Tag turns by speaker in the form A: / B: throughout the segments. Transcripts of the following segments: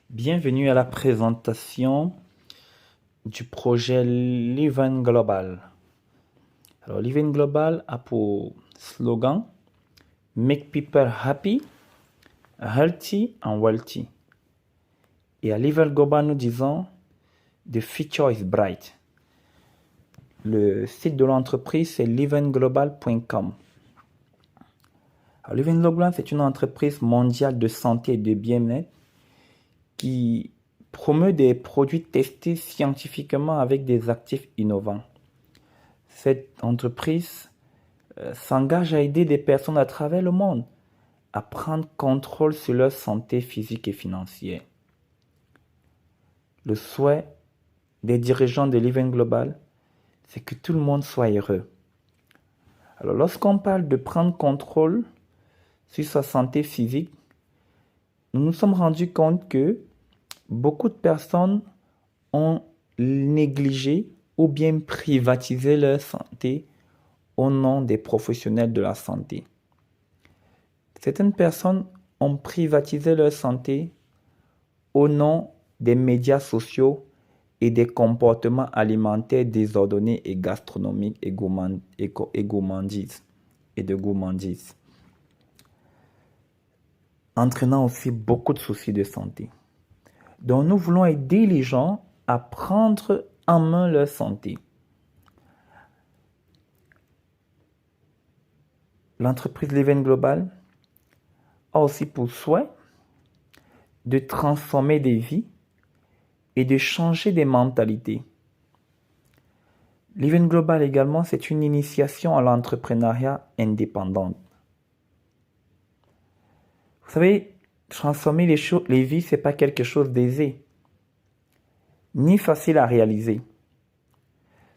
A: Bienvenue à la présentation du projet Living Global. Alors, Living Global a pour slogan Make people happy, healthy and wealthy. Et à Living Global, nous disons The future is bright. Le site de l'entreprise, c'est livingglobal.com. Alors, Living Global, c'est une entreprise mondiale de santé et de bien-être qui promeut des produits testés scientifiquement avec des actifs innovants. Cette entreprise s'engage à aider des personnes à travers le monde à prendre contrôle sur leur santé physique et financière. Le souhait des dirigeants de Living Global, c'est que tout le monde soit heureux. Alors, lorsqu'on parle de prendre contrôle sur sa santé physique, nous nous sommes rendus compte que beaucoup de personnes ont négligé ou bien privatisé leur santé au nom des professionnels de la santé. Certaines personnes ont privatisé leur santé au nom des médias sociaux et des comportements alimentaires désordonnés et gastronomiques et de gourmandise, entraînant aussi beaucoup de soucis de santé. Donc nous voulons aider les gens à prendre en main leur santé. L'entreprise Living Global a aussi pour souhait de transformer des vies et de changer des mentalités. Living Global également, c'est une initiation à l'entrepreneuriat indépendant. Vous savez, transformer les vies, ce n'est pas quelque chose d'aisé, ni facile à réaliser.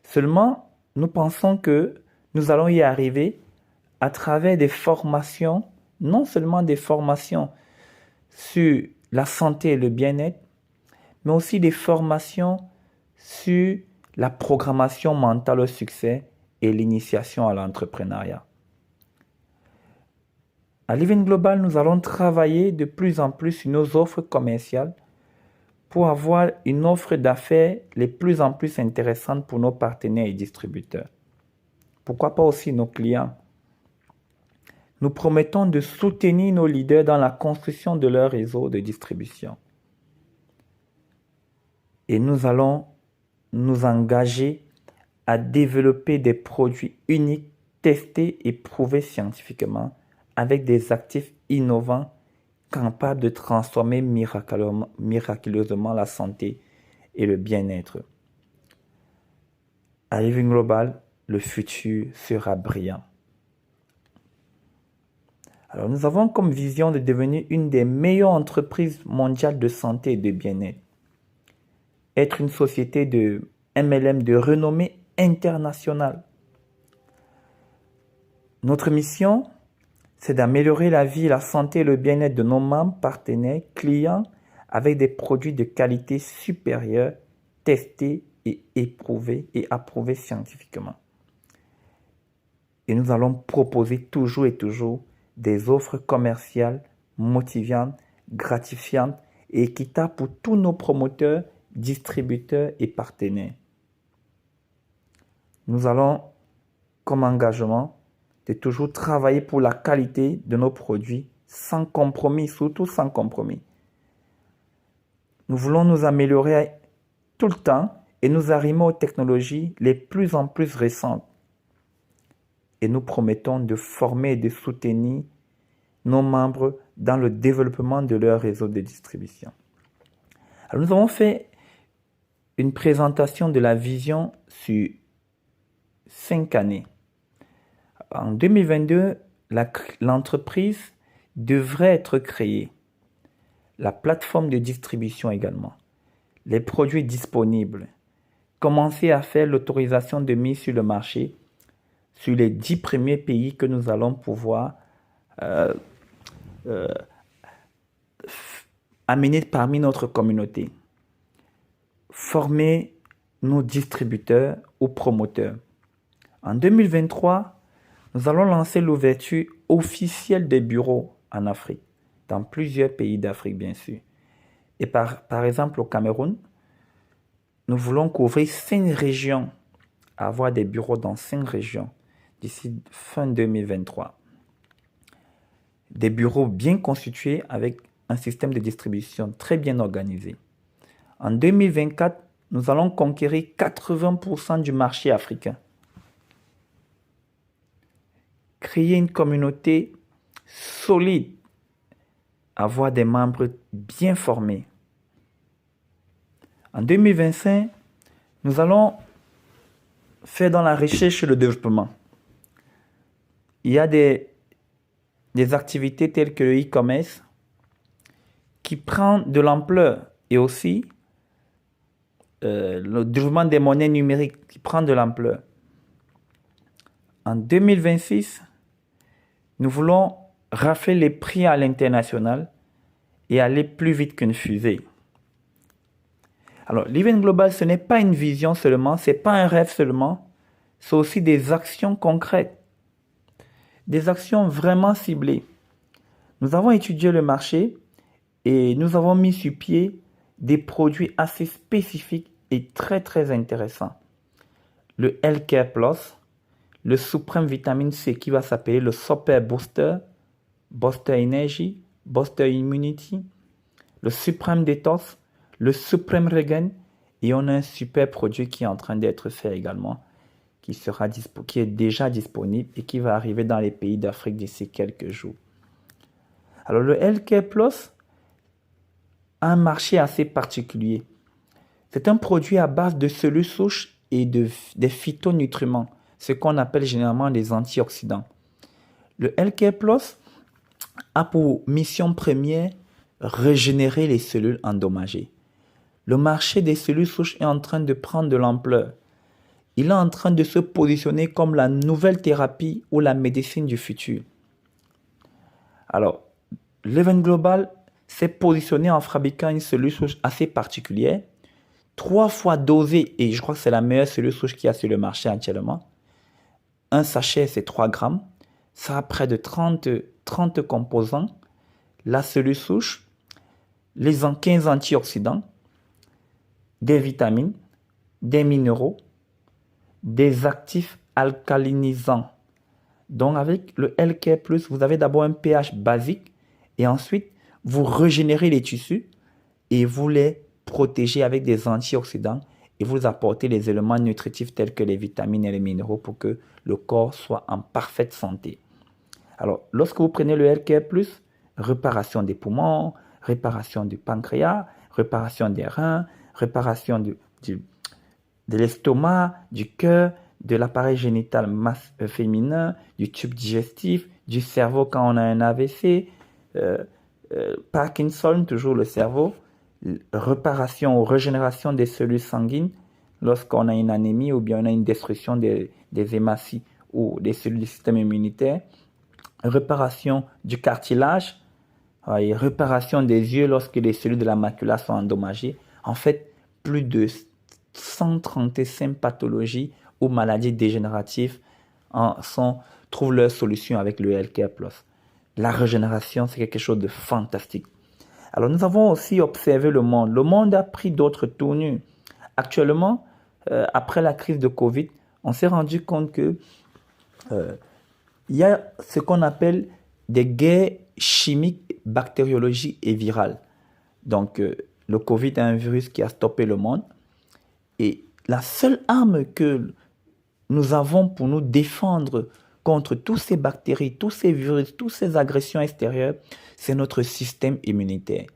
A: Seulement, nous pensons que nous allons y arriver à travers des formations, non seulement des formations sur la santé et le bien-être, mais aussi des formations sur la programmation mentale au succès et l'initiation à l'entrepreneuriat. À Living Global, nous allons travailler de plus en plus sur nos offres commerciales pour avoir une offre d'affaires les plus en plus intéressante pour nos partenaires et distributeurs. Pourquoi pas aussi nos clients? Nous promettons de soutenir nos leaders dans la construction de leur réseau de distribution. Et nous allons nous engager à développer des produits uniques, testés et prouvés scientifiquement avec des actifs innovants capables de transformer miraculeusement la santé et le bien-être. À Living Global, le futur sera brillant. Alors, nous avons comme vision de devenir une des meilleures entreprises mondiales de santé et de bien-être. Être une société de MLM de renommée internationale. Notre mission, c'est d'améliorer la vie, la santé et le bien-être de nos membres, partenaires, clients avec des produits de qualité supérieure, testés et éprouvés et approuvés scientifiquement. Et nous allons proposer toujours et toujours des offres commerciales motivantes, gratifiantes et équitables pour tous nos promoteurs, distributeurs et partenaires. Nous allons, comme engagement, de toujours travailler pour la qualité de nos produits sans compromis, surtout sans compromis. Nous voulons nous améliorer tout le temps et nous arrimer aux technologies les plus en plus récentes. Et nous promettons de former et de soutenir nos membres dans le développement de leur réseau de distribution. Alors, nous avons fait une présentation de la vision sur 5 années. En 2022, l'entreprise devrait être créée. La plateforme de distribution également. Les produits disponibles. Commencer à faire l'autorisation de mise sur le marché sur les 10 premiers pays que nous allons pouvoir amener parmi notre communauté. Former nos distributeurs ou promoteurs. En 2023, nous allons lancer l'ouverture officielle des bureaux en Afrique, dans plusieurs pays d'Afrique bien sûr. Et par exemple, au Cameroun, nous voulons couvrir 5 régions, avoir des bureaux dans 5 régions d'ici fin 2023. Des bureaux bien constitués avec un système de distribution très bien organisé. En 2024, nous allons conquérir 80% du marché africain. Créer une communauté solide, avoir des membres bien formés. En 2025, nous allons faire dans la recherche et le développement. Il y a des activités telles que le e-commerce qui prend de l'ampleur et aussi le développement des monnaies numériques qui prend de l'ampleur. En 2026, nous voulons rafler les prix à l'international et aller plus vite qu'une fusée. Alors, l'Event Global, ce n'est pas une vision seulement, ce n'est pas un rêve seulement, c'est aussi des actions concrètes, des actions vraiment ciblées. Nous avons étudié le marché et nous avons mis sur pied des produits assez spécifiques et très très intéressants. Le Healthcare Plus, le Supreme Vitamine C qui va s'appeler le Super Booster, Booster Energy, Booster Immunity, le Supreme Detox, le Supreme Regen, et on a un super produit qui est en train d'être fait également, qui est déjà disponible et qui va arriver dans les pays d'Afrique d'ici quelques jours. Alors le Healthcare Plus a un marché assez particulier. C'est un produit à base de cellules souches et des phytonutriments, ce qu'on appelle généralement des antioxydants. Le Healthcare Plus a pour mission première régénérer les cellules endommagées. Le marché des cellules souches est en train de prendre de l'ampleur. Il est en train de se positionner comme la nouvelle thérapie ou la médecine du futur. Alors, l'Event Global s'est positionné en fabriquant une cellule souche assez particulière, 3 fois dosée, et je crois que c'est la meilleure cellule souche qu'il y a sur le marché actuellement. Un sachet, c'est 3 grammes. Ça a près de 30 composants. La cellule souche, les 15 antioxydants, des vitamines, des minéraux, des actifs alcalinisants. Donc avec le Healthcare Plus, vous avez d'abord un pH basique et ensuite vous régénérez les tissus et vous les protégez avec des antioxydants et vous apportez les éléments nutritifs tels que les vitamines et les minéraux pour que le corps soit en parfaite santé. Alors, lorsque vous prenez le Healthcare Plus, réparation des poumons, réparation du pancréas, réparation des reins, réparation de l'estomac, du cœur, de l'appareil génital féminin, du tube digestif, du cerveau quand on a un AVC, Parkinson, toujours le cerveau, réparation ou régénération des cellules sanguines lorsqu'on a une anémie ou bien on a une destruction des hématies ou des cellules du système immunitaire, réparation du cartilage, et réparation des yeux lorsque les cellules de la macula sont endommagées. En fait, plus de 135 pathologies ou maladies dégénératives trouvent leur solution avec le Healthcare Plus. La régénération, c'est quelque chose de fantastique. Alors, nous avons aussi observé le monde. Le monde a pris d'autres tournures. Actuellement, après la crise de Covid, on s'est rendu compte que il y a ce qu'on appelle des guerres chimiques, bactériologiques et virales. Donc, le Covid est un virus qui a stoppé le monde. Et la seule arme que nous avons pour nous défendre contre tous ces bactéries, tous ces virus, toutes ces agressions extérieures, c'est notre système immunitaire.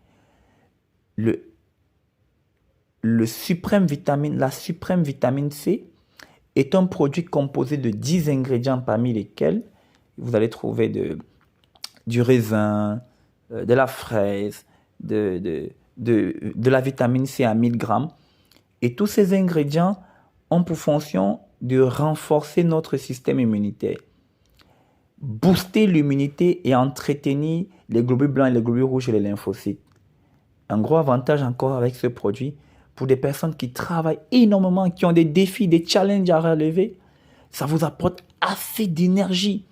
A: La suprême vitamine C est un produit composé de 10 ingrédients parmi lesquels vous allez trouver du raisin, de la fraise, de la vitamine C à 1000 grammes. Et tous ces ingrédients ont pour fonction de renforcer notre système immunitaire, booster l'immunité et entretenir les globules blancs, les globules rouges et les lymphocytes. Un gros avantage encore avec ce produit, pour des personnes qui travaillent énormément, qui ont des défis, des challenges à relever, ça vous apporte assez d'énergie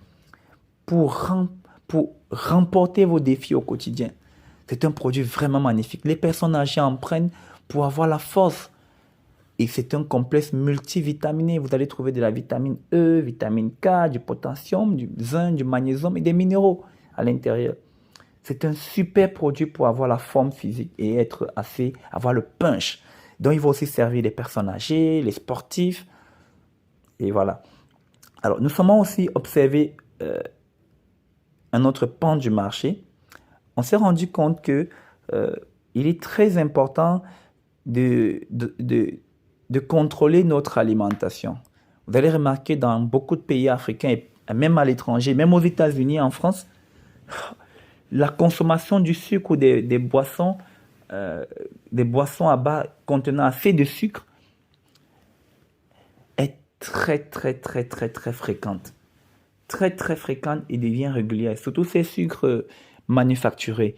A: pour remporter vos défis au quotidien. C'est un produit vraiment magnifique. Les personnes âgées en prennent pour avoir la force. Et c'est un complexe multivitaminé. Vous allez trouver de la vitamine E, vitamine K, du potassium, du zinc, du magnésium et des minéraux à l'intérieur. C'est un super produit pour avoir la forme physique et avoir le punch. Donc, il va aussi servir les personnes âgées, les sportifs. Et voilà. Alors, nous sommes aussi observé un autre pan du marché. On s'est rendu compte que il est très important de contrôler notre alimentation. Vous allez remarquer dans beaucoup de pays africains, et même à l'étranger, même aux États-Unis, en France, la consommation du sucre ou des boissons à base contenant assez de sucre est très, très, très, très, très fréquente. Très, très fréquente et devient régulière. Surtout ces sucres manufacturés.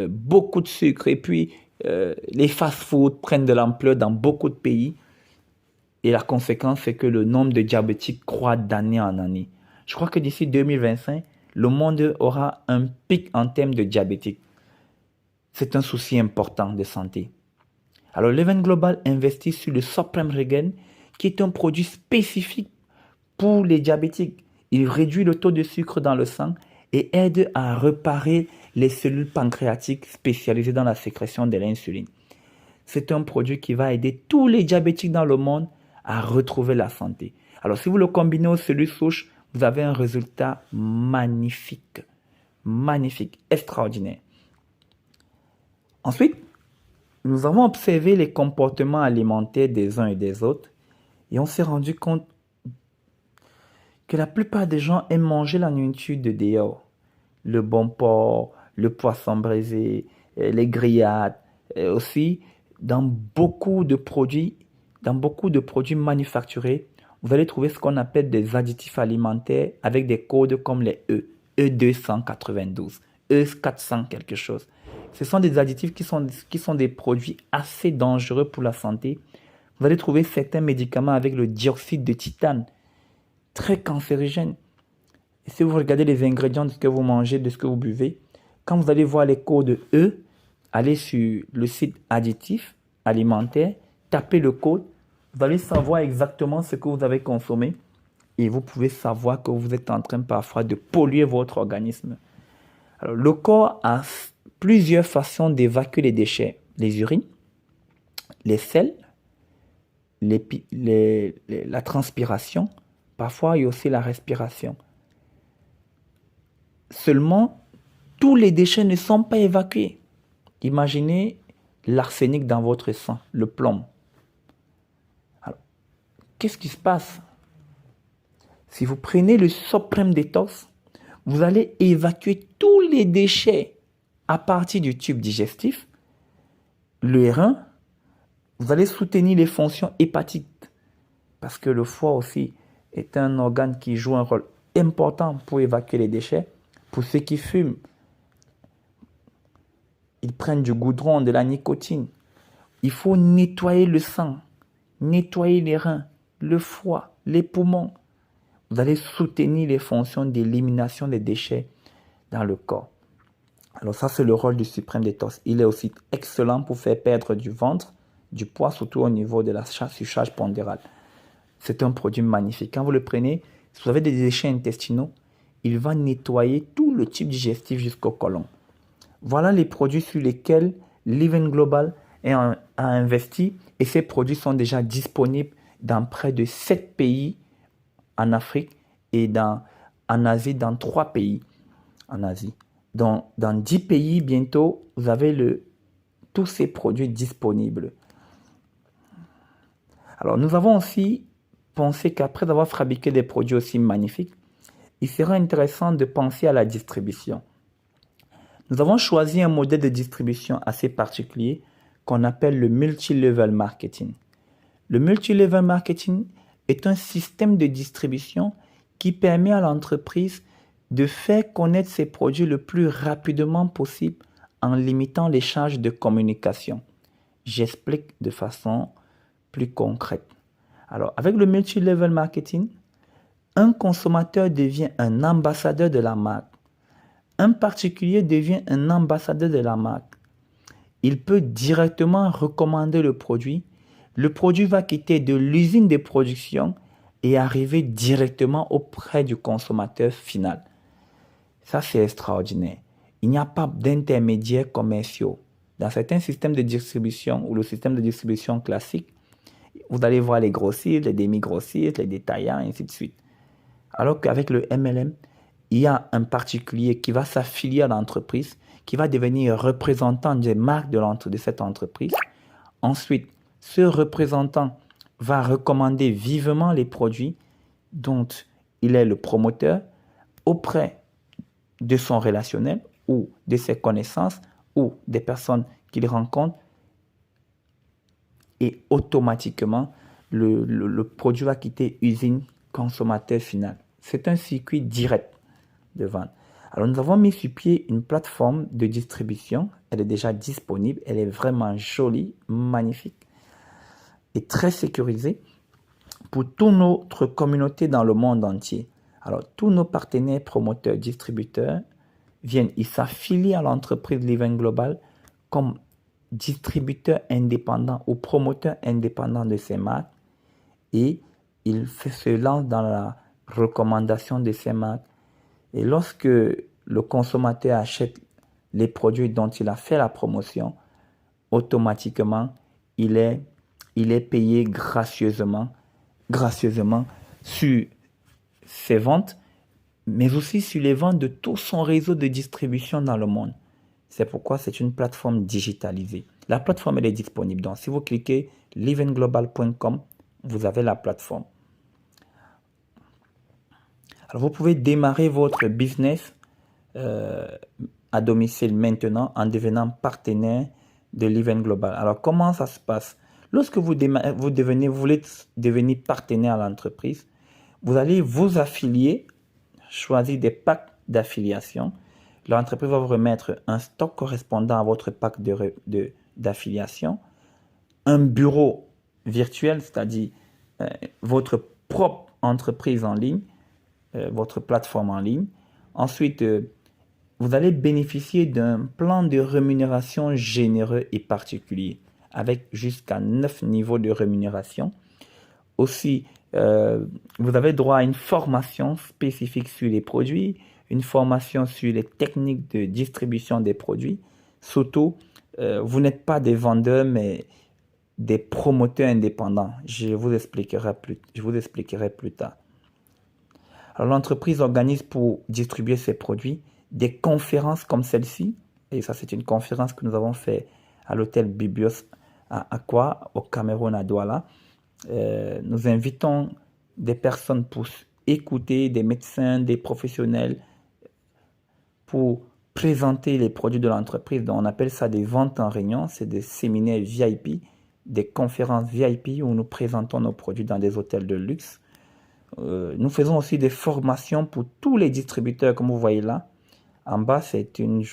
A: Beaucoup de sucre. Et puis, les fast-foods prennent de l'ampleur dans beaucoup de pays. Et la conséquence, c'est que le nombre de diabétiques croît d'année en année. Je crois que d'ici 2025, le monde aura un pic en termes de diabétiques. C'est un souci important de santé. Alors, Leven Global investit sur le Supreme Regain, qui est un produit spécifique pour les diabétiques. Il réduit le taux de sucre dans le sang et aide à réparer les cellules pancréatiques spécialisées dans la sécrétion de l'insuline. C'est un produit qui va aider tous les diabétiques dans le monde à retrouver la santé. Alors, si vous le combinez aux cellules souches, vous avez un résultat magnifique. Magnifique, extraordinaire. Ensuite, nous avons observé les comportements alimentaires des uns et des autres et on s'est rendu compte que la plupart des gens aiment manger la nourriture de dehors. Le bon porc, le poisson braisé, les grillades. Et aussi, dans beaucoup de produits manufacturés, vous allez trouver ce qu'on appelle des additifs alimentaires avec des codes comme les E292, E400 quelque chose. Ce sont des additifs qui sont des produits assez dangereux pour la santé. Vous allez trouver certains médicaments avec le dioxyde de titane, très cancérigène. Et si vous regardez les ingrédients de ce que vous mangez, de ce que vous buvez, quand vous allez voir les codes E, allez sur le site additif alimentaire, tapez le code, vous allez savoir exactement ce que vous avez consommé et vous pouvez savoir que vous êtes en train parfois de polluer votre organisme. Alors, le corps a plusieurs façons d'évacuer les déchets. Les urines, les selles, la transpiration, parfois il y a aussi la respiration. Seulement, tous les déchets ne sont pas évacués. Imaginez l'arsenic dans votre sang, le plomb. Alors, qu'est-ce qui se passe? Si vous prenez le Supreme Detox, vous allez évacuer tous les déchets à partir du tube digestif, le rein. Vous allez soutenir les fonctions hépatiques parce que le foie aussi est un organe qui joue un rôle important pour évacuer les déchets. Pour ceux qui fument, ils prennent du goudron, de la nicotine. Il faut nettoyer le sang, nettoyer les reins, le foie, les poumons. Vous allez soutenir les fonctions d'élimination des déchets dans le corps. Alors ça, c'est le rôle du Supreme Detox. Il est aussi excellent pour faire perdre du ventre, du poids, surtout au niveau de la surcharge pondérale. C'est un produit magnifique. Quand vous le prenez, si vous avez des déchets intestinaux, il va nettoyer tout le tube digestif jusqu'au côlon. Voilà les produits sur lesquels Leven Global a investi et ces produits sont déjà disponibles dans près de 7 pays en Afrique et en Asie, dans 3 pays en Asie. Dans 10 pays, bientôt, vous avez tous ces produits disponibles. Alors, nous avons aussi pensé qu'après avoir fabriqué des produits aussi magnifiques, il sera intéressant de penser à la distribution. Nous avons choisi un modèle de distribution assez particulier qu'on appelle le multi-level marketing. Le multi-level marketing est un système de distribution qui permet à l'entreprise de faire connaître ses produits le plus rapidement possible en limitant les charges de communication. J'explique de façon plus concrète. Alors, avec le multi-level marketing, un consommateur devient un ambassadeur de la marque. un particulier devient un ambassadeur de la marque. Il peut directement recommander le produit. Le produit va quitter de l'usine de production et arriver directement auprès du consommateur final. Ça, c'est extraordinaire. Il n'y a pas d'intermédiaires commerciaux. Dans certains systèmes de distribution ou le système de distribution classique, vous allez voir les grossistes, les demi-grossistes, les détaillants, et ainsi de suite. Alors qu'avec le MLM, il y a un particulier qui va s'affilier à l'entreprise, qui va devenir représentant des marques de cette entreprise. Ensuite, ce représentant va recommander vivement les produits dont il est le promoteur auprès de son relationnel ou de ses connaissances ou des personnes qu'il rencontre, et automatiquement, le produit va quitter usine consommateur final. C'est un circuit direct de vente. Alors, nous avons mis sur pied une plateforme de distribution. Elle est déjà disponible. Elle est vraiment jolie, magnifique et très sécurisée pour toute notre communauté dans le monde entier. Alors, tous nos partenaires, promoteurs, distributeurs viennent, ils s'affilient à l'entreprise Living Global comme distributeurs indépendants ou promoteurs indépendants de ces marques, et ils se lancent dans la recommandation de ces marques. Et lorsque le consommateur achète les produits dont il a fait la promotion, automatiquement, il est payé gracieusement sur ses ventes, mais aussi sur les ventes de tout son réseau de distribution dans le monde. C'est pourquoi c'est une plateforme digitalisée. La plateforme, elle est disponible. Donc, si vous cliquez livingglobal.com, vous avez la plateforme. Alors, vous pouvez démarrer votre business à domicile maintenant en devenant partenaire de Living Global. Alors, comment ça se passe? Lorsque vous voulez devenir partenaire à l'entreprise, vous allez vous affilier, choisir des packs d'affiliation. L'entreprise va vous remettre un stock correspondant à votre pack d'affiliation, un bureau virtuel, c'est-à-dire votre propre entreprise en ligne, votre plateforme en ligne. Ensuite, vous allez bénéficier d'un plan de rémunération généreux et particulier, avec jusqu'à 9 niveaux de rémunération. Aussi, vous avez droit à une formation spécifique sur les produits, une formation sur les techniques de distribution des produits. Surtout, vous n'êtes pas des vendeurs, mais des promoteurs indépendants. Je vous expliquerai plus tard. Alors, l'entreprise organise pour distribuer ses produits des conférences comme celle-ci. Et ça, c'est une conférence que nous avons fait à l'hôtel Bibios à Accra, au Cameroun, à Douala. Nous invitons des personnes pour écouter, des médecins, des professionnels, pour présenter les produits de l'entreprise. Donc, on appelle ça des ventes en réunion. C'est des séminaires VIP, des conférences VIP où nous présentons nos produits dans des hôtels de luxe. Nous faisons aussi des formations pour tous les distributeurs, comme vous voyez là. En bas, c'est une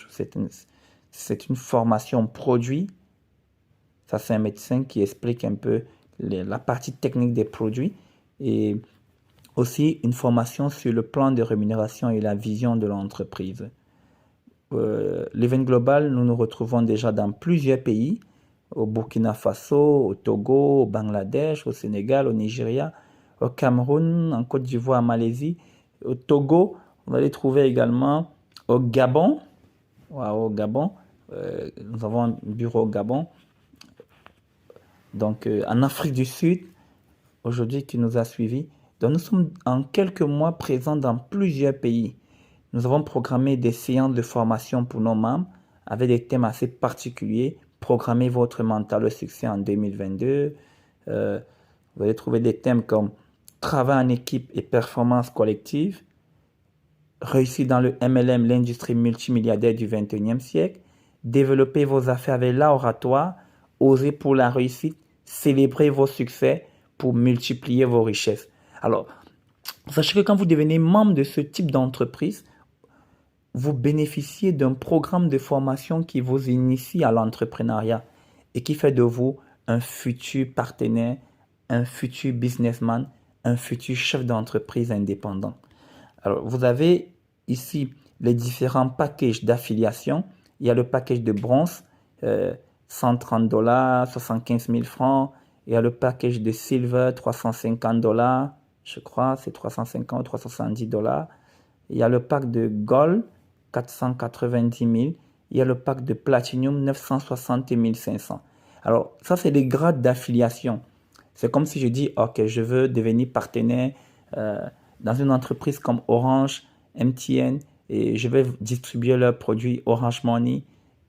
A: formation produit. Ça, c'est un médecin qui explique un peu la partie technique des produits. Et aussi une formation sur le plan de rémunération et la vision de l'entreprise. Living Global, nous nous retrouvons déjà dans plusieurs pays, au Burkina Faso, au Togo, au Bangladesh, au Sénégal, au Nigeria, au Cameroun, en Côte d'Ivoire, en Malaisie, au Togo. On va les trouver également au Gabon. Au Gabon, nous avons un bureau au Gabon. Donc, en Afrique du Sud, aujourd'hui, qui nous a suivis. Donc, nous sommes en quelques mois présents dans plusieurs pays. Nous avons programmé des séances de formation pour nos membres avec des thèmes assez particuliers. Programmez votre mental au succès en 2022. Vous allez trouver des thèmes comme travail en équipe et performance collective, réussir dans le MLM, l'industrie multimilliardaire du 21e siècle, développer vos affaires avec l'oratoire, oser pour la réussite, célébrer vos succès pour multiplier vos richesses. Alors, sachez que quand vous devenez membre de ce type d'entreprise, vous bénéficiez d'un programme de formation qui vous initie à l'entrepreneuriat et qui fait de vous un futur partenaire, un futur businessman, un futur chef d'entreprise indépendant. Alors, vous avez ici les différents packages d'affiliation. Il y a le package de bronze, 130 $, 75 000 francs. Il y a le package de silver, 350 $, je crois, c'est 350 ou 370 $. Il y a le pack de gold, 490 000. Il y a le pack de platinum, 960 500. Alors, ça, c'est les grades d'affiliation. C'est comme si je dis, OK, je veux devenir partenaire dans une entreprise comme Orange, MTN, et je vais distribuer leurs produits Orange Money.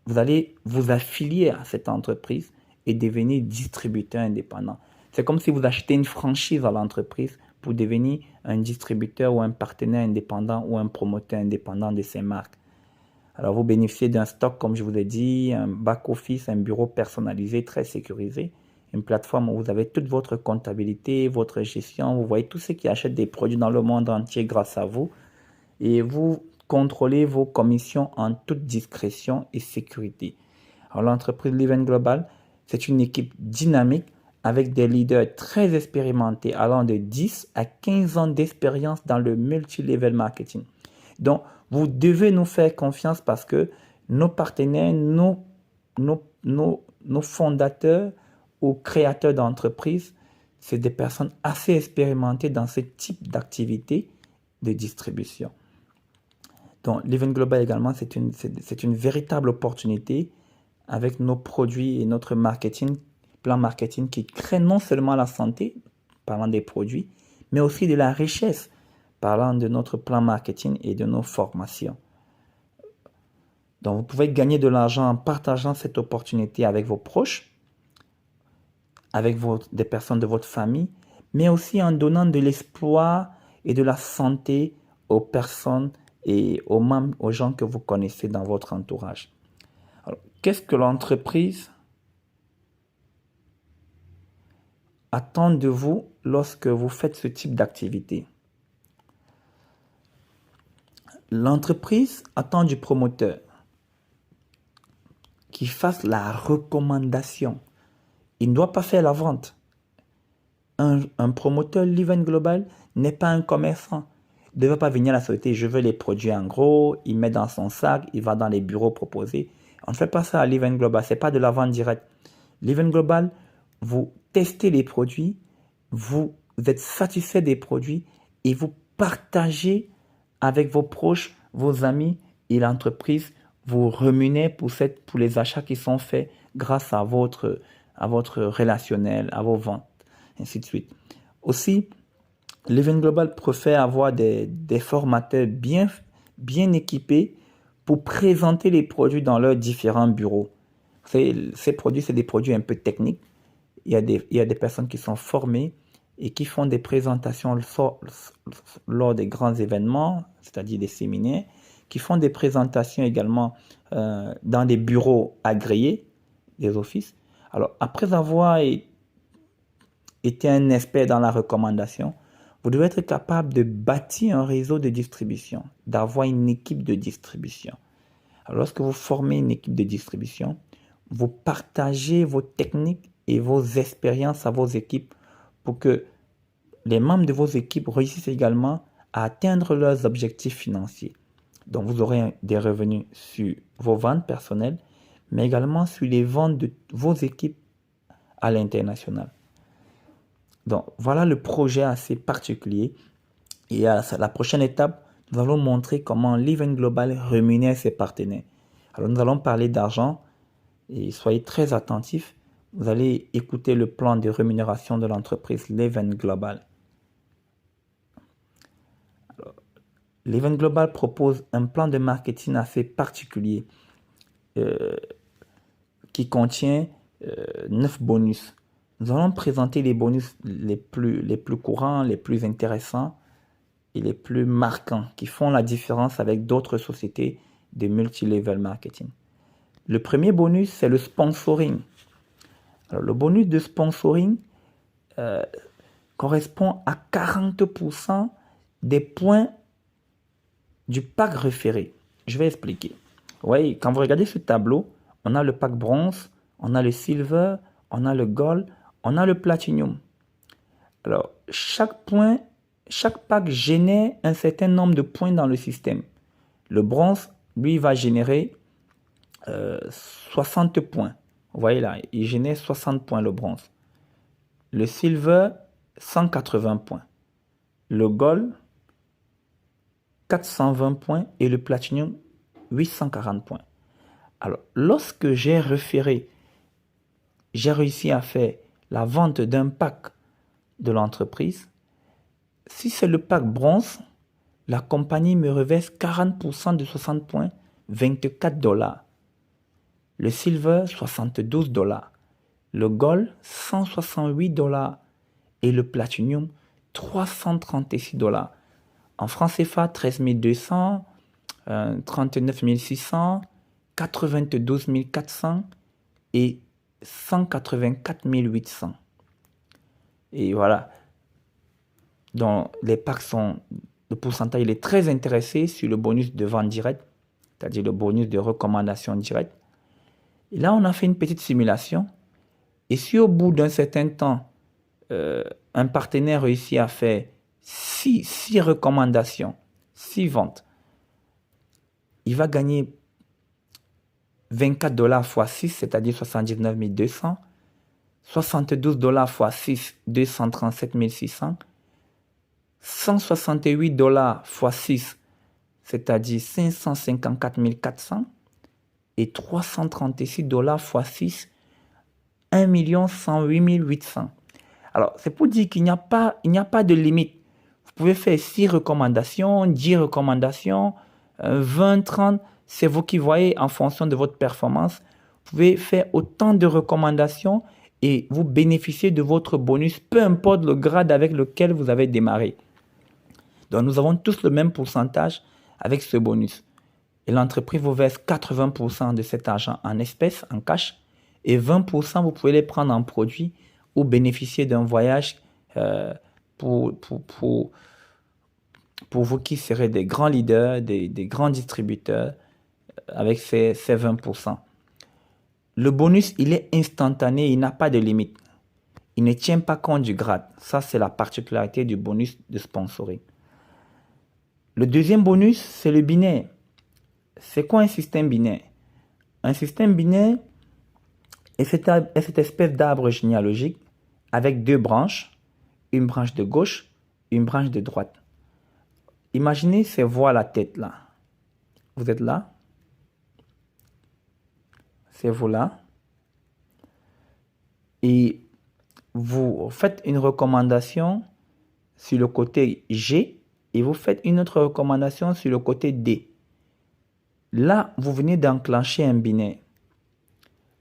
A: Vous allez vous affilier à cette entreprise et devenir distributeur indépendant. C'est comme si vous achetez une franchise à l'entreprise pour devenir un distributeur ou un partenaire indépendant ou un promoteur indépendant de ces marques. Alors, vous bénéficiez d'un stock, comme je vous ai dit, un back-office, un bureau personnalisé, très sécurisé, une plateforme où vous avez toute votre comptabilité, votre gestion, vous voyez tous ceux qui achètent des produits dans le monde entier grâce à vous, et vous contrôlez vos commissions en toute discrétion et sécurité. Alors, l'entreprise Livent Global, c'est une équipe dynamique avec des leaders très expérimentés allant de 10 à 15 ans d'expérience dans le multi-level marketing. Donc, vous devez nous faire confiance parce que nos partenaires, nos fondateurs ou créateurs d'entreprises, c'est des personnes assez expérimentées dans ce type d'activité de distribution. Donc, Livent Global également, c'est une véritable opportunité avec nos produits et notre plan marketing qui crée non seulement la santé, parlant des produits, mais aussi de la richesse, parlant de notre plan marketing et de nos formations. Donc, vous pouvez gagner de l'argent en partageant cette opportunité avec vos proches, avec des personnes de votre famille, mais aussi en donnant de l'espoir et de la santé aux personnes et aux gens que vous connaissez dans votre entourage. Alors, qu'est-ce que l'entreprise attend de vous lorsque vous faites ce type d'activité? L'entreprise attend du promoteur qu'il fasse la recommandation. Il ne doit pas faire la vente. Un promoteur Livent Global n'est pas un commerçant. Il ne devait pas venir à la société, je veux les produits en gros, il met dans son sac, il va dans les bureaux proposés. On ne fait pas ça à Livent Global, ce n'est pas de la vente directe. Livent Global, vous testez les produits, vous êtes satisfait des produits et vous partagez avec vos proches, vos amis et l'entreprise vous rémunère pour les achats qui sont faits grâce à votre relationnel, à vos ventes, ainsi de suite. Aussi, Livent Global préfère avoir des formateurs bien équipés pour présenter les produits dans leurs différents bureaux. Ces produits, c'est des produits un peu techniques. Il y a des personnes qui sont formées et qui font des présentations lors des grands événements, c'est-à-dire des séminaires, qui font des présentations également dans des bureaux agréés, des offices. Alors, après avoir été un expert dans la recommandation, vous devez être capable de bâtir un réseau de distribution, d'avoir une équipe de distribution. Alors, lorsque vous formez une équipe de distribution, vous partagez vos techniques et vos expériences à vos équipes pour que les membres de vos équipes réussissent également à atteindre leurs objectifs financiers. Donc, vous aurez des revenus sur vos ventes personnelles, mais également sur les ventes de vos équipes à l'international. Donc, voilà le projet assez particulier. Et à la prochaine étape, nous allons montrer comment Livent Global rémunère ses partenaires. Alors, nous allons parler d'argent et soyez très attentifs. Vous allez écouter le plan de rémunération de l'entreprise Livent Global. Alors, Livent Global propose un plan de marketing assez particulier qui contient 9 bonus. Nous allons présenter les bonus les plus courants, les plus intéressants et les plus marquants qui font la différence avec d'autres sociétés de multi-level marketing. Le premier bonus, c'est le sponsoring. Alors, le bonus de sponsoring correspond à 40% des points du pack référé. Je vais expliquer. Oui, quand vous regardez ce tableau, on a le pack bronze, on a le silver, on a le gold, on a le platinum. Alors, chaque pack génère un certain nombre de points dans le système. Le bronze, lui, va générer 60 points. Vous voyez là, il génère 60 points le bronze. Le silver, 180 points. Le gold, 420 points. Et le platinum, 840 points. Alors, lorsque j'ai réussi à faire la vente d'un pack de l'entreprise, si c'est le pack bronze, la compagnie me reverse 40% de 60 points, 24 $. Le silver, 72 $. Le gold, 168 $. Et le platinum, 336 $. En francs CFA, 13 200, 39 600, 92 400 et 184 800. Et voilà. Donc, les packs sont... Le pourcentage, il est très intéressé sur le bonus de vente directe, c'est-à-dire le bonus de recommandation directe. Et là, on a fait une petite simulation. Et si au bout d'un certain temps, un partenaire réussit à faire 6 recommandations, 6 ventes, il va gagner 24 $ x 6, c'est-à-dire 79 200, 72 $ x 6, 237 600, 168 $ x 6, c'est-à-dire 554 400, et 336 $ x 6, 1 108 800. Alors, c'est pour dire qu'il n'y a pas de limite. Vous pouvez faire 6 recommandations, 10 recommandations, 20, 30. C'est vous qui voyez en fonction de votre performance. Vous pouvez faire autant de recommandations et vous bénéficiez de votre bonus, peu importe le grade avec lequel vous avez démarré. Donc, nous avons tous le même pourcentage avec ce bonus. Et l'entreprise vous verse 80% de cet argent en espèces, en cash, et 20%, vous pouvez les prendre en produits ou bénéficier d'un voyage pour vous qui serez des grands leaders, des grands distributeurs avec ces 20%. Le bonus, il est instantané, il n'a pas de limite. Il ne tient pas compte du grade. Ça, c'est la particularité du bonus de sponsoring. Le deuxième bonus, c'est le binaire. C'est quoi un système binaire? Un système binaire est cette espèce d'arbre généalogique avec 2 branches, une branche de gauche, une branche de droite. Imaginez ces voix à la tête là. Vous êtes là. C'est vous là. Et vous faites une recommandation sur le côté G et vous faites une autre recommandation sur le côté D. Là, vous venez d'enclencher un binaire.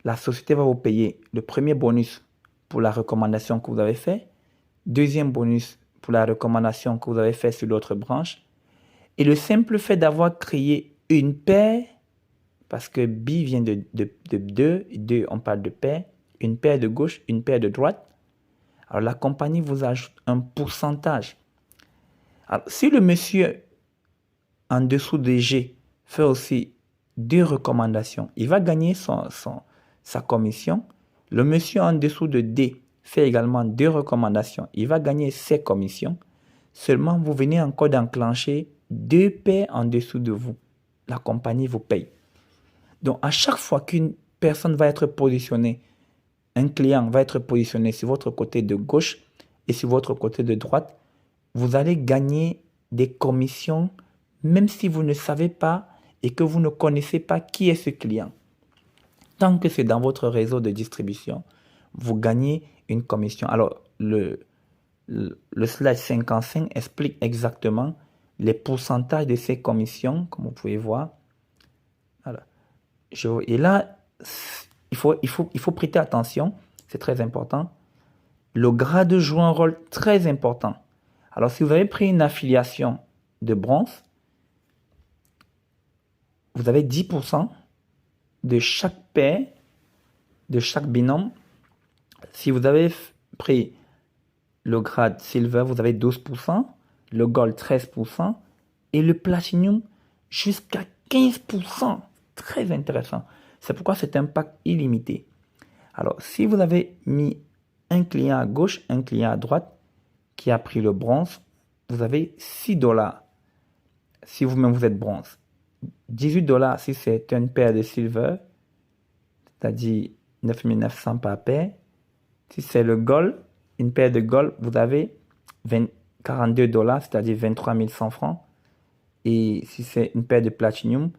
A: La société va vous payer le premier bonus pour la recommandation que vous avez faite, deuxième bonus pour la recommandation que vous avez faite sur l'autre branche, et le simple fait d'avoir créé une paire, parce que B vient de 2, on parle de paire, une paire de gauche, une paire de droite, alors la compagnie vous ajoute un pourcentage. Alors, si le monsieur en dessous de G fait aussi 2 recommandations, il va gagner sa commission. Le monsieur en dessous de D fait également 2 recommandations, il va gagner ses commissions. Seulement, vous venez encore d'enclencher 2 paires en dessous de vous. La compagnie vous paye. Donc, à chaque fois qu'une personne va être positionnée, un client va être positionné sur votre côté de gauche et sur votre côté de droite, vous allez gagner des commissions même si vous ne savez pas et que vous ne connaissez pas qui est ce client. Tant que c'est dans votre réseau de distribution, vous gagnez une commission. Alors, le slide 55 explique exactement les pourcentages de ces commissions, comme vous pouvez voir. Voilà. Et là, il faut prêter attention, c'est très important. Le grade joue un rôle très important. Alors, si vous avez pris une affiliation de bronze, vous avez 10% de chaque paire, de chaque binôme. Si vous avez pris le grade silver, vous avez 12%, le gold 13% et le platinum jusqu'à 15%. Très intéressant. C'est pourquoi c'est un pack illimité. Alors, si vous avez mis un client à gauche, un client à droite qui a pris le bronze, vous avez 6 $. Si vous-même vous êtes bronze, $18 si c'est une paire de silver, c'est-à-dire 9900 par paire. Si c'est le gold, une paire de gold, vous avez $42, c'est-à-dire 23 100 francs. Et si c'est une paire de platinum,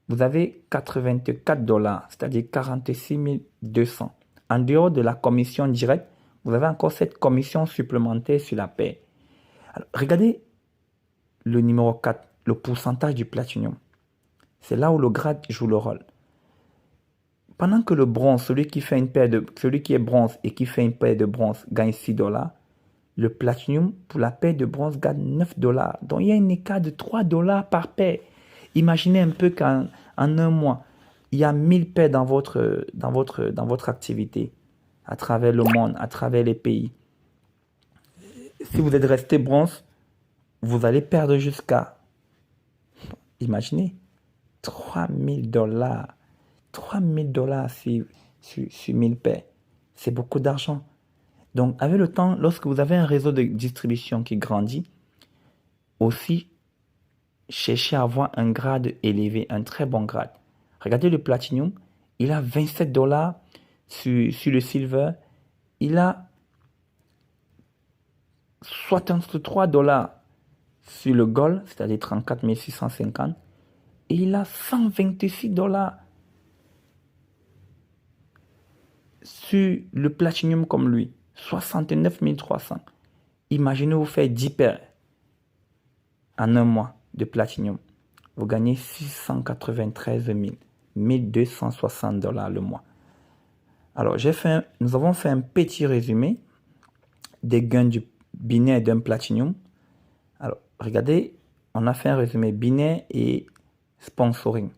A: vous avez $84, c'est-à-dire 46 200. En dehors de la commission directe, vous avez encore cette commission supplémentaire sur la paire. Alors, regardez le numéro 4, le pourcentage du platinum. C'est là où le grade joue le rôle. Pendant que le bronze, celui qui est bronze et qui fait une paire de bronze gagne $6, le platinum pour la paire de bronze gagne $9. Donc il y a un écart de $3 par paire. Imaginez un peu qu'en un mois, il y a 1000 paires dans votre activité, à travers le monde, à travers les pays. Si vous êtes resté bronze, vous allez perdre jusqu'à, imaginez, $3000. $3000 sur 1000 paires. C'est beaucoup d'argent. Donc, avec le temps, lorsque vous avez un réseau de distribution qui grandit, aussi, cherchez à avoir un grade élevé, un très bon grade. Regardez le platinum, il a $27 sur le silver, il a $63 sur le gold, c'est-à-dire 34 650, et il a $126 sur le platinum comme lui, 69 300. Imaginez vous faire 10 paires en un mois de platinum. Vous gagnez 693 000, $1260 le mois. Alors, nous avons fait un petit résumé des gains du binaire d'un platinum. Alors, regardez, on a fait un résumé binaire et sponsoring.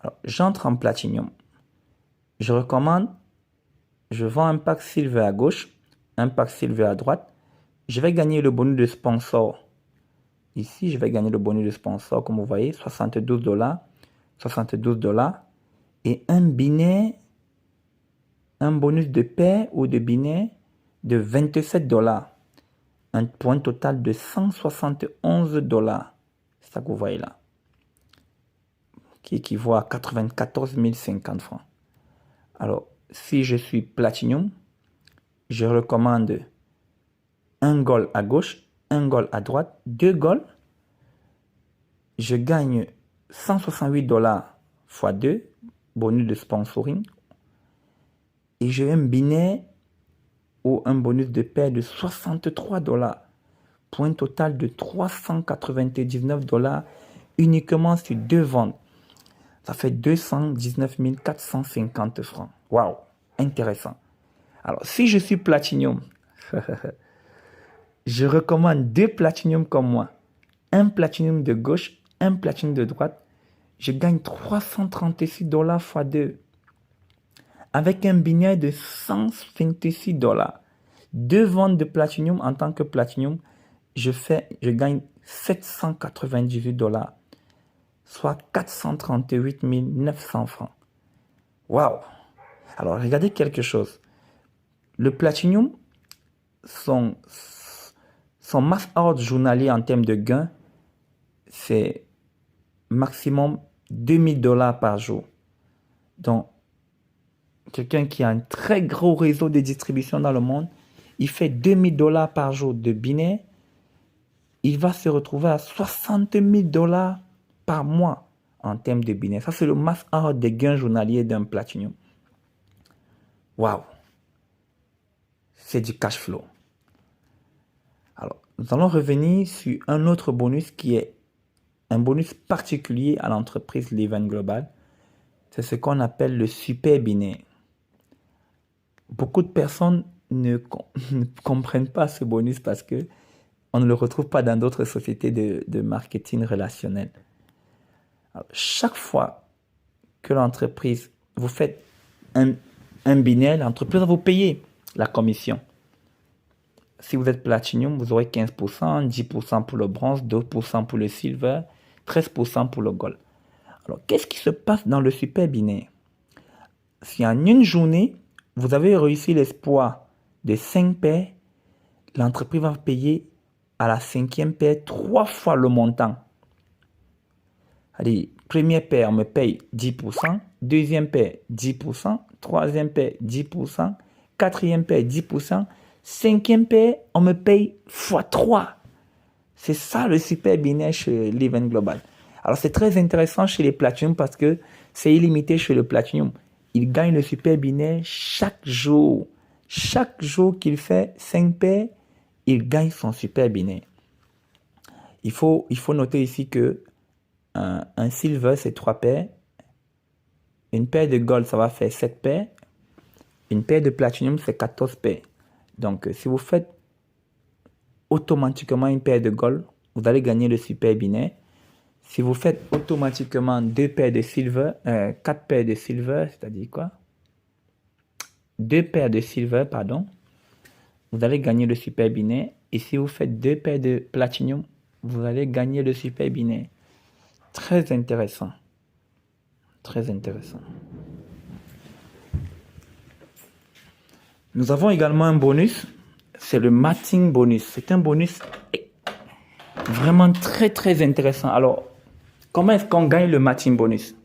A: Alors, j'entre en platinum. Je vends un pack silver à gauche, un pack silver à droite. Je vais gagner le bonus de sponsor. Ici, je vais gagner le bonus de sponsor, comme vous voyez, $72, $72. Et un binaire, un bonus de paire ou de binaire de $27. Un point total de $171. C'est ça que vous voyez là. Qui équivaut à 94 050 francs. Alors, si je suis platinum, je recommande un gold à gauche, un gold à droite, 2 gold. Je gagne $168 x 2, bonus de sponsoring. Et j'ai un binaire ou un bonus de paire de $63. Point total de $399 uniquement sur 2 ventes. Ça fait 219 450 francs. Waouh, intéressant. Alors, si je suis platinum, je recommande 2 platinum comme moi. Un platinum de gauche, un platinum de droite. Je gagne $336 x 2. Avec un binaire de $126. 2 ventes de platinum en tant que platinum, je gagne $798. Soit 438 900 francs. Waouh! Alors, regardez quelque chose. Le platinum, son max ordre journalier en termes de gains, c'est maximum $2000 par jour. Donc, quelqu'un qui a un très gros réseau de distribution dans le monde, il fait $2000 par jour de binaire, il va se retrouver à $60 000 par mois en termes de binaire. Ça, c'est le max ordre des gains journaliers d'un platinum. Waouh! C'est du cash flow. Alors, nous allons revenir sur un autre bonus qui est un bonus particulier à l'entreprise Livent Global. C'est ce qu'on appelle le super binaire. Beaucoup de personnes ne comprennent pas ce bonus parce que on ne le retrouve pas dans d'autres sociétés de marketing relationnel. Alors, chaque fois que l'entreprise, vous faites un binaire, l'entreprise va vous payer la commission. Si vous êtes platinum, vous aurez 15%, 10% pour le bronze, 2% pour le silver, 13% pour le gold. Alors, qu'est-ce qui se passe dans le super binaire? Si en une journée, vous avez réussi l'exploit de 5 paires, l'entreprise va payer à la 5e paire 3 fois le montant. Allez, Première paire, on me paye 10%. Deuxième paire, 10%. Troisième paire, 10%. Quatrième paire, 10%. Cinquième paire, on me paye x3. C'est ça le super binaire chez l'Event Global. Alors, c'est très intéressant chez les Platinum parce que c'est illimité chez le Platinum. Il gagne le super binaire chaque jour. Chaque jour qu'il fait 5 paires, il gagne son super binaire. Il faut noter ici que un silver, c'est 3 paires. Une paire de gold, ça va faire 7 paires. Une paire de platinum, c'est 14 paires. Donc, si vous faites automatiquement une paire de gold, vous allez gagner le super binaire. Si vous faites automatiquement 2 paires de silver, 4 paires de silver, c'est-à-dire quoi? 2 paires de silver, pardon, vous allez gagner le super binaire. Et si vous faites 2 paires de platinum, vous allez gagner le super binaire. Très intéressant. Très intéressant. Nous avons également un bonus. C'est le matching bonus. C'est un bonus vraiment très, très intéressant. Alors, comment est-ce qu'on gagne le matching bonus?